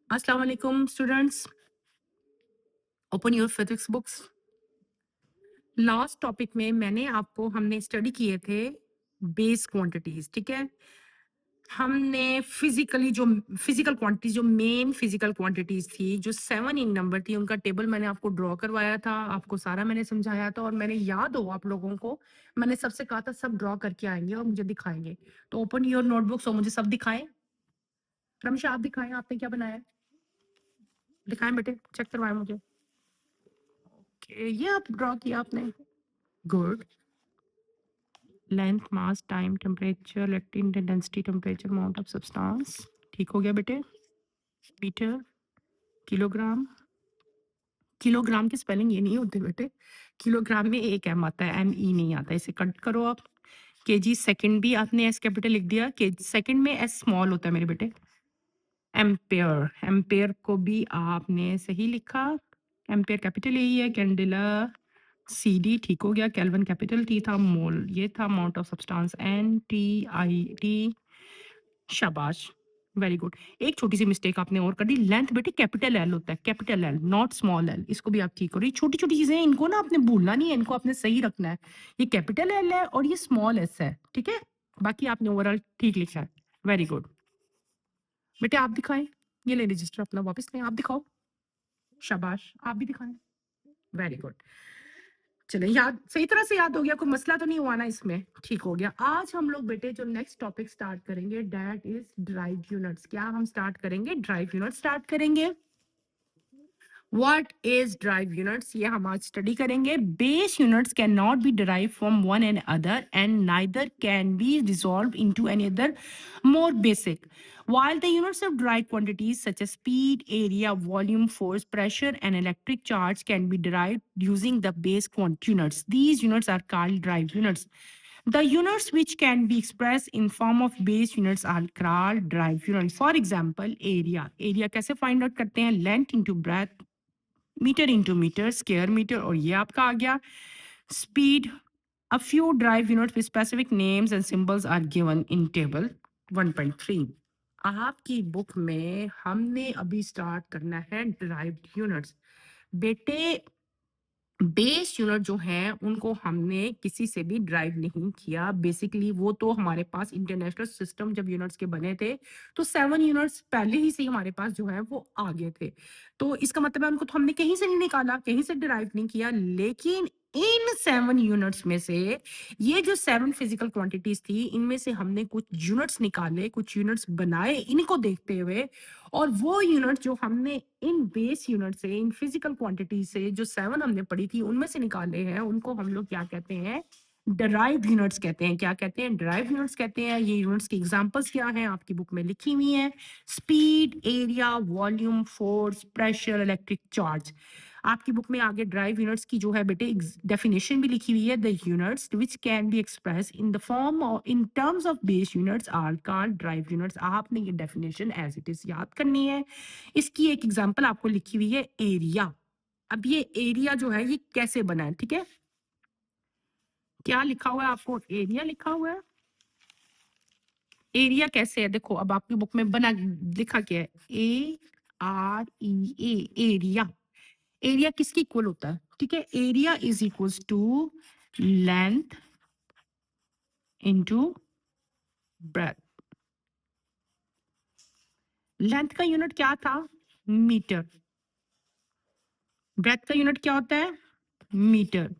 अस्सलाम वालेकुम students, open your physics books. Last topic में हमने स्टडी किए थे बेस क्वांटिटीज, ठीक है। हमने फिजिकल क्वांटिटीज, जो मेन फिजिकल क्वांटिटीज थी, जो 7 इन नंबर थी, उनका टेबल मैंने आपको ड्रॉ करवाया था, आपको सारा मैंने समझाया था। और मैंने याद हो आप लोगों को, मैंने सबसे कहा था सब ड्रॉ करके आएंगे और मुझे दिखाएंगे। तो ओपन योर नोटबुक्स और मुझे सब दिखाएं। रमशा आप दिखाएं, आपने क्या बनाया है? दिखाएं बेटे, चेक करवाएं मुझे। ये आप ड्रॉ किया आपने, good. Length, mass, time, temperature, electric density, temperature, amount of substance. ठीक हो गया बेटे। Metre, kilogram. किलोग्राम की स्पेलिंग ये नहीं होती बेटे, किलोग्राम में एक एम आता है, एम ई नहीं आता, इसे कट करो आप। केजी, सेकंड भी आपने एस कैपिटल लिख दिया, के सेकंड में एस स्मॉल होता है मेरे बेटे। एम्पेयर, एम्पेयर को भी आपने सही लिखा, एम्पेयर कैपिटल यही है। कैंडेला, सी डी ठीक हो गया। केल्विन कैपिटल टी था, मोल ये था, amount of substance N T I T. शाबाश, वेरी गुड। एक छोटी सी मिस्टेक आपने और कर दी, लेंथ बेटे कैपिटल एल होता है, capital L not small L, इसको भी आप ठीक करो। ये छोटी छोटी चीजें हैं, इनको ना आपने भूलना नहीं है, इनको आपने सही रखना है। ये कैपिटल एल है और ये स्मॉल एस है, ठीक है। बाकी आपने ओवरऑल ठीक लिखा है, वेरी गुड। बेटे आप दिखाएं, ये ले रजिस्टर अपना वापस लें, आप दिखाओ। शाबाश, आप भी दिखाएं, वेरी गुड। चले, याद सही तरह से याद हो गया, कोई मसला तो नहीं हुआ ना इसमें? ठीक हो गया। आज हम लोग बेटे जो नेक्स्ट टॉपिक स्टार्ट करेंगे दैट इज ड्राइव यूनिट्स। क्या हम स्टार्ट करेंगे? ड्राइव यूनिट स्टार्ट करेंगे। What is drive units? ये हम आज स्टडी करेंगे। Base units cannot be derived from one another and neither can be resolved into any other more basic. While the units of derived quantities such as speed, area, volume, force, pressure, and electric charge can be derived using the base units. These units are called drive units. The units which can be expressed in form of base units are called drive units. For example, area. Area कैसे find out करते हैं? Length into breadth, metre into metre, square metre, और ये आपका आ गया speed. A few drive units with specific names and symbols are given in table 1.3. आपकी book में हमने अभी स्टार्ट करना है ड्राइव्ड यूनिट्स। बेटे बेस यूनिट जो हैं उनको हमने किसी से भी ड्राइव नहीं किया, बेसिकली वो तो हमारे पास इंटरनेशनल सिस्टम जब यूनिट्स के बने थे तो 7 यूनिट्स पहले ही से हमारे पास जो है वो आ गए थे। तो इसका मतलब है उनको तो हमने कहीं से नहीं निकाला, कहीं से ड्राइव नहीं किया। लेकिन इन 7 यूनिट्स में से, ये जो 7 फिजिकल क्वांटिटीज थी, इनमें से हमने कुछ यूनिट्स निकाले, कुछ यूनिट्स बनाए इनको देखते हुए। और वो यूनिट जो हमने इन बेस यूनिट से, इन फिजिकल क्वांटिटी से जो 7 हमने पढ़ी थी उनमें से निकाले हैं, उनको हम लोग क्या कहते हैं? डराइव्ड यूनिट्स कहते हैं। क्या कहते हैं? डराइव्ड यूनिट्स कहते हैं। ये यूनिट्स की एग्जांपल्स क्या हैं आपकी बुक में लिखी हुई हैं? Speed, area, volume, force, pressure, electric charge. आपकी बुक में आगे ड्राइव यूनिट्स की जो है बेटे डेफिनेशन भी लिखी हुई है। The units which can be express in the form or in terms of base units are called derived units. आपने ये डेफिनेशन एज इट इज याद करनी है। इसकी एक एग्जांपल आपको लिखी हुई है, एरिया। अब ये एरिया जो है ये कैसे बना है, ठीक है? क्या लिखा हुआ है आपको? एरिया लिखा हुआ है। एरिया कैसे है देखो, अब आपकी बुक में बना लिखा क्या है? A R E A, area. Area किसकी इक्वल होता है? ठीक है, area is equals to length into breadth. Length का यूनिट क्या था? मीटर। ब्रेथ का यूनिट क्या होता है? मीटर।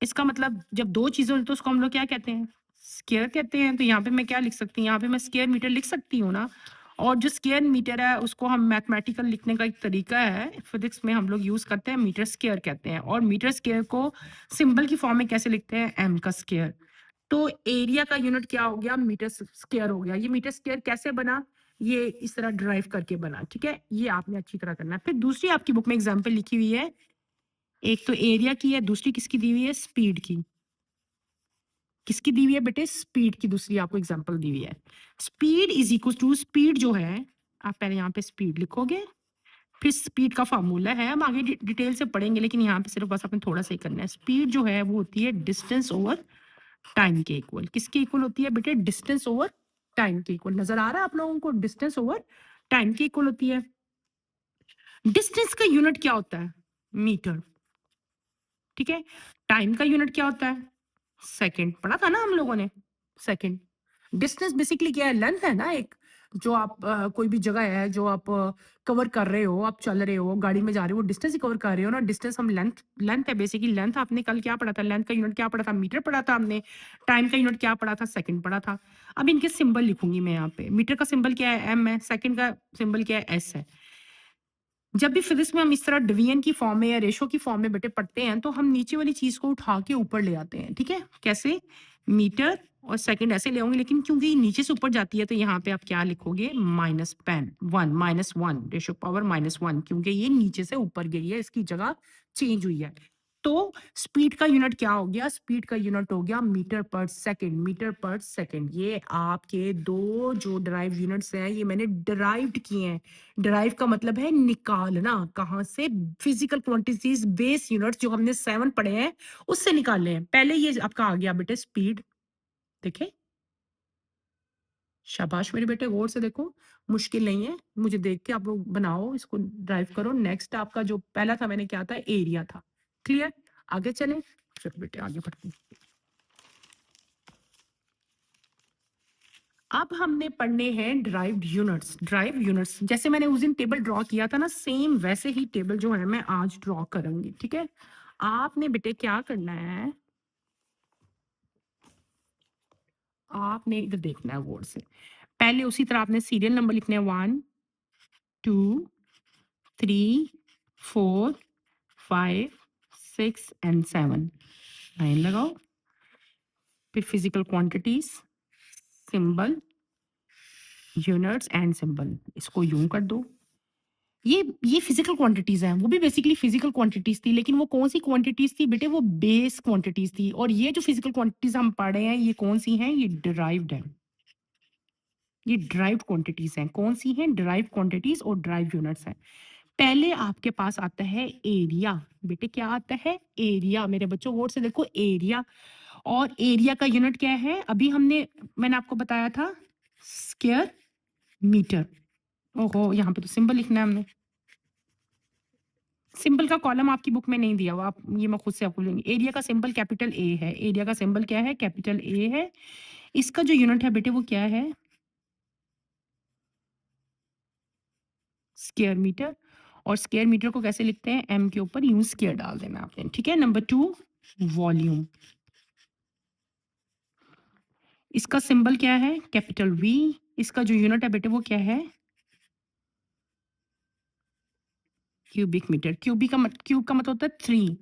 इसका मतलब जब दो चीजें होती तो उसको हम लोग क्या कहते हैं? स्क्वायर कहते हैं। तो यहाँ पे मैं क्या लिख सकती हूँ? यहाँ पे मैं स्क्वायर मीटर लिख सकती हूँ ना। और जो स्क्वायर मीटर है उसको हम मैथमेटिकल लिखने का एक तरीका है, फिजिक्स में हम लोग यूज करते हैं, मीटर स्क्वायर कहते हैं। और मीटर स्क्वायर को सिंबल की फॉर्म में कैसे लिखते हैं? एम का स्क्वायर। तो एरिया का यूनिट क्या हो गया? मीटर स्क्वायर हो गया। ये मीटर स्क्वायर कैसे बना? ये इस तरह ड्राइव करके बना, ठीक है। ये आपने अच्छी तरह करना है। फिर दूसरी आपकी बुक में एग्जांपल लिखी हुई है, एक तो एरिया की है, दूसरी किसकी दी हुई है? स्पीड की। किसकी दी हुई है बेटे? स्पीड की। दूसरी आपको एग्जांपल दी हुई है, speed is equal to, speed जो है, आप पहले यहाँ पे स्पीड लिखोगे, फिर स्पीड का फार्मूला है, हम आगे डिटेल से पढ़ेंगे, लेकिन यहाँ पे सिर्फ बस आपने थोड़ा सा ही करना है। स्पीड जो है वो होती है डिस्टेंस ओवर टाइम के इक्वल। किसके इक्वल होती है बेटे? डिस्टेंस ओवर टाइम के इक्वल। नजर आ रहा है आप लोगों को? डिस्टेंस ओवर टाइम की इक्वल होती है। डिस्टेंस का यूनिट क्या होता है? मीटर। ठीक है, टाइम का यूनिट क्या होता है? सेकंड। पढ़ा था ना हम लोगों ने, सेकंड। डिस्टेंस बेसिकली क्या है? लेंथ है ना एक, जो आप कोई भी जगह है जो आप कवर कर रहे हो, आप चल रहे हो, गाड़ी में जा रहे हो, डिस्टेंस ही कवर कर रहे हो ना। डिस्टेंस हम लेंथ, लेंथ है बेसिकली। लेंथ आपने कल क्या पढ़ा था? लेंथ का यूनिट क्या पढ़ा था? मीटर पढ़ा था हमने। टाइम का यूनिट क्या पढ़ा था? सेकंड पढ़ा था। अब इनके सिंबल लिखूंगी मैं यहाँ पे। मीटर का सिंबल क्या है? एम है। सेकंड का सिंबल क्या है? एस है। जब भी फिजिक्स में हम इस तरह डिवीजन की फॉर्म में या रेशो की फॉर्म में बेटे पढ़ते हैं, तो हम नीचे वाली चीज को उठा के ऊपर ले आते हैं। ठीक है, कैसे? मीटर और सेकंड ऐसे ले आऊंगे, लेकिन क्योंकि नीचे से ऊपर जाती है तो यहाँ पे आप क्या लिखोगे? Minus pen one, minus one, ratio power minus one, क्योंकि ये नीचे से ऊपर गई है, इसकी जगह चेंज हुई है। तो स्पीड का यूनिट क्या हो गया? स्पीड का यूनिट हो गया मीटर पर सेकंड। मीटर पर सेकंड। ये आपके दो जो डिराइव यूनिट्स हैं, ये मैंने डिराइव्ड किए हैं। डिराइव का मतलब है निकालना। कहाँ से? फिजिकल क्वांटिटीज बेस यूनिट्स जो हमने 7 पढ़े हैं उससे निकाले हैं। पहले ये आपका आ गया बेटे स्पीड। देखे, शाबाश मेरे बेटे, गौर से देखो, मुश्किल नहीं है। मुझे देख के आप लोग बनाओ, इसको ड्राइव करो। नेक्स्ट आपका जो पहला था, मैंने क्या था? एरिया था। क्लियर? आगे चले, चलो बेटे आगे बढ़ते हैं। अब हमने पढ़ने हैं ड्राइव्ड यूनिट्स। ड्राइव यूनिट्स जैसे मैंने उस दिन टेबल ड्रॉ किया था ना, सेम वैसे ही टेबल जो है मैं आज ड्रॉ करूंगी। ठीक है, आपने बेटे क्या करना है? आपने इधर देखना है गौर से। पहले उसी तरह आपने सीरियल नंबर लिखने हैं, 1 2 3 4 5 6 एंड 7। लाइन लगाओ। फिर physical quantities, symbol, units and symbol, इसको यूं कर दो। ये फिजिकल क्वांटिटीज हैं, वो भी बेसिकली फिजिकल क्वांटिटीज थी, लेकिन वो कौन सी क्वांटिटीज थी बेटे? वो बेस क्वांटिटीज थी। और ये जो फिजिकल क्वांटिटीज हम पढ़ रहे हैं, ये कौन सी हैं? ये डिराइव्ड है। ये ड्राइव क्वांटिटीज हैं। कौन सी हैं? ड्राइव क्वांटिटीज और ड्राइव यूनिट्स हैं। पहले आपके पास आता है एरिया। बेटे क्या आता है? एरिया। मेरे बच्चों गौर से देखो, एरिया। और एरिया का यूनिट क्या है? अभी मैंने आपको बताया था, स्क्वायर मीटर। ओहो, यहाँ पे तो सिंबल लिखना है हमने। सिंबल का कॉलम आपकी बुक में नहीं दिया हुआ, आप ये मैं खुद से आपको लूंगी। एरिया का सिंबल कैपिटल ए है। एरिया का सिंबल क्या है? कैपिटल ए है। इसका जो यूनिट है बेटे वो क्या है? Square metre. और स्क्वायर मीटर को कैसे लिखते हैं? एम के ऊपर यूं स्क्वायर डाल देना आपने। ठीक है। Number 2, volume. इसका सिंबल क्या है? Capital V. इसका जो यूनिट है बेटे वो क्या है? Cubic metre. क्यूब का मतलब होता है 3।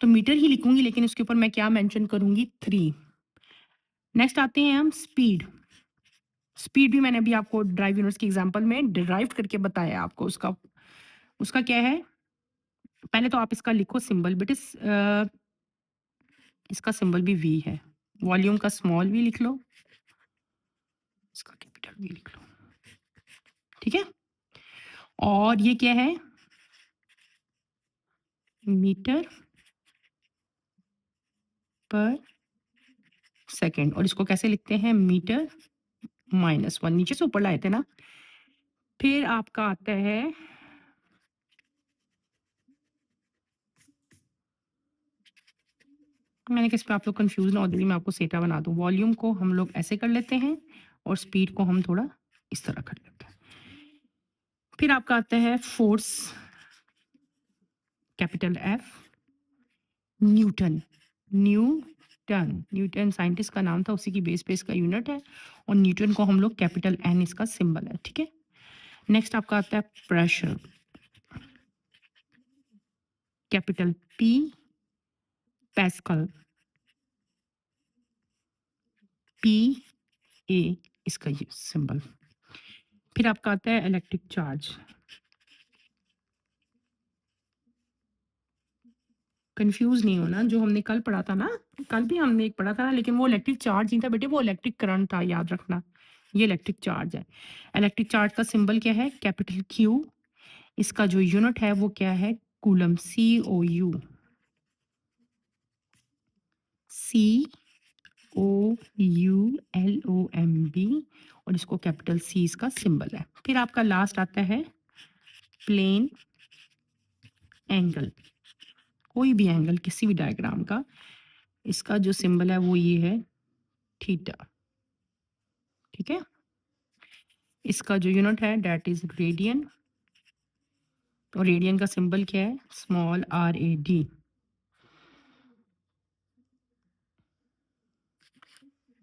तो मीटर ही लिखूंगी, लेकिन उसके ऊपर मैं क्या मेंशन करूंगी? 3। नेक्स्ट आते हैं हम स्पीड। स्पीड भी मैंने अभी आपको ड्राइव यूनिट्स के एग्जांपल में डिराइव करके बताया आपको। उसका उसका क्या है? पहले तो आप इसका लिखो सिंबल बेटे। इसका सिंबल भी वी है। वॉल्यूम का स्मॉल वी लिख लो, इसका कैपिटल वी लिख लो। ठीक है। और ये क्या है? मीटर पर सेकेंड। और इसको कैसे लिखते हैं? मीटर -1। नीचे से ऊपर लाए थे ना। फिर आपका आता है मैंने किस पे आप लोग कंफ्यूज ना हो जल्दी मैं आपको सेटा बना दूं। वॉल्यूम को हम लोग ऐसे कर लेते हैं और स्पीड को हम थोड़ा इस तरह कर लेते हैं। फिर आपका आता है force, capital F. Newton. Newton scientist का नाम था, उसी की बेस पे इसका यूनिट है। और न्यूटन को हम लोग कैपिटल एन इसका सिंबल है। ठीक है। नेक्स्ट आपका आता है pressure, capital P. Pascal, P A इसका ये सिंबल। फिर आपका आता है इलेक्ट्रिक चार्ज। कंफ्यूज नहीं होना, जो हमने कल पढ़ा था ना, कल भी हमने एक पढ़ा था ना, लेकिन वो इलेक्ट्रिक चार्ज नहीं था बेटे, वो इलेक्ट्रिक करंट था, याद रखना। ये इलेक्ट्रिक चार्ज है। इलेक्ट्रिक चार्ज का सिंबल क्या है? Capital Q. इसका जो यूनिट है वो क्या है? Coulomb, COU। COULOMB। और इसको कैपिटल सी इसका सिंबल है। फिर आपका लास्ट आता है प्लेन एंगल, कोई भी एंगल किसी भी डायग्राम का, इसका जो सिंबल है वो ये है थीटा, ठीक है। इसका जो यूनिट है दैट इज रेडियन, और रेडियन का सिंबल क्या है, स्मॉल आर ए डी।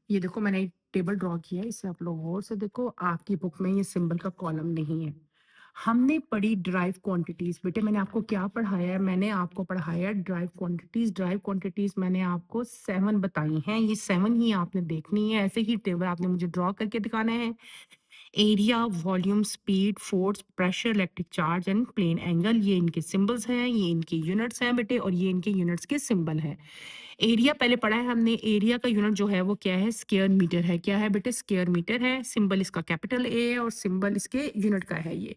ये देखो मैंने एक टेबल ड्रॉ किया है, इसे आप लोग गौर से देखो, आपकी बुक में ये सिंबल का कॉलम नहीं है। हमने पढ़ी ड्राइव क्वांटिटीज, बेटे मैंने आपको क्या पढ़ाया है, मैंने आपको पढ़ाया ड्राइव क्वांटिटीज। ड्राइव क्वांटिटीज मैंने आपको 7 बताई हैं, ये 7 ही आपने देखनी है। ऐसे ही टेबल आपने मुझे ड्रॉ करके दिखाना है। Area, volume, speed, force, pressure, electric charge and plane angle, ये इनके सिंबल्स हैं, ये इनके यूनिट्स हैं बेटे, और ये इनके यूनिट्स के सिंबल हैं। एरिया पहले पढ़ा है हमने, एरिया का यूनिट जो है वो क्या है, स्क्वायर मीटर है। क्या है बेटे, स्क्वायर मीटर है। सिंबल इसका कैपिटल ए है और सिंबल इसके यूनिट का है ये।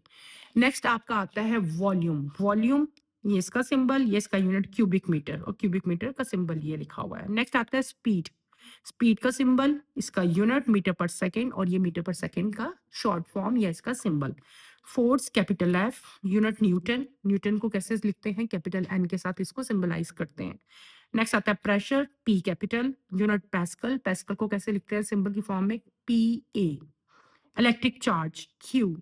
नेक्स्ट आपका आता है वॉल्यूम। वॉल्यूम ये इसका सिंबल, ये इसका यूनिट क्यूबिक मीटर, और क्यूबिक मीटर का सिंबल ये लिखा हुआ है। नेक्स्ट आता है स्पीड। स्पीड का सिंबल, इसका यूनिट मीटर पर सेकेंड, और ये मीटर पर सेकेंड का शॉर्ट फॉर्म या इसका symbol. Force capital F, unit Newton. Newton को कैसे लिखते हैं, कैपिटल एन के साथ इसको सिंबलाइज करते हैं। नेक्स्ट आता है pressure, P capital, unit Pascal. Pascal को कैसे लिखते हैं सिंबल की फॉर्म में, P A. Electric charge, Q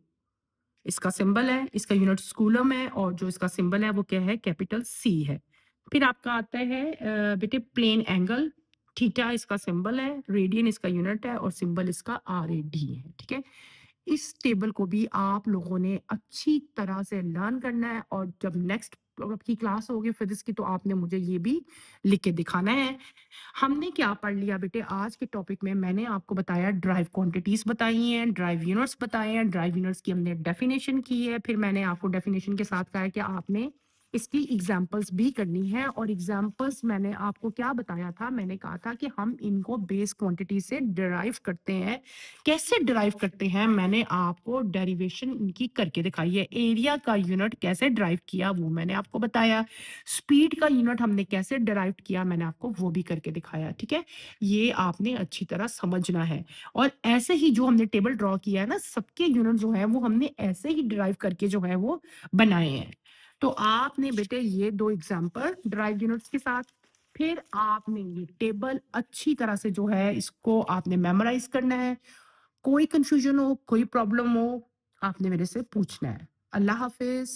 इसका सिंबल है, इसका यूनिट कूलम है, और जो इसका सिंबल है वो क्या है, कैपिटल सी है। फिर आपका आता है बेटे प्लेन एंगल। थीटा इसका सिंबल है, रेडियन इसका यूनिट है, और सिंबल इसका आर ए डी है, ठीक है। इस टेबल को भी आप लोगों ने अच्छी तरह से लर्न करना है, और जब नेक्स्ट आपकी क्लास होगी फिजिक्स की तो आपने मुझे ये भी लिख के दिखाना है। हमने क्या पढ़ लिया बेटे आज के टॉपिक में, मैंने आपको बताया ड्राइव क्वांटिटीज बताई हैं, ड्राइव यूनिट्स बताए हैं, ड्राइव यूनिट्स की हमने डेफिनेशन की है। फिर मैंने आपको डेफिनेशन के साथ कहा है कि आपने इसकी एग्जांपल्स भी करनी है, और एग्जांपल्स मैंने आपको क्या बताया था, मैंने कहा था कि हम इनको बेस क्वांटिटी से डिराइव करते हैं। कैसे डिराइव करते हैं, मैंने आपको डेरिवेशन इनकी करके दिखाई है। एरिया का यूनिट कैसे डिराइव किया वो मैंने आपको बताया। स्पीड का यूनिट हमने कैसे डिराइव किया, मैंने आपको वो भी करके दिखाया, ठीक है। ये आपने अच्छी तरह समझना है। और ऐसे ही जो हमने टेबल ड्रॉ किया है ना, सबके यूनिट जो है वो हमने ऐसे ही डिराइव करके जो है वो बनाए हैं। तो आपने बेटे ये 2 एग्जांपल ड्राइव यूनिट्स के साथ, फिर आपने ये टेबल अच्छी तरह से जो है इसको आपने मेमोराइज करना है। कोई कंफ्यूजन हो, कोई प्रॉब्लम हो, आपने मेरे से पूछना है। अल्लाह हाफिज।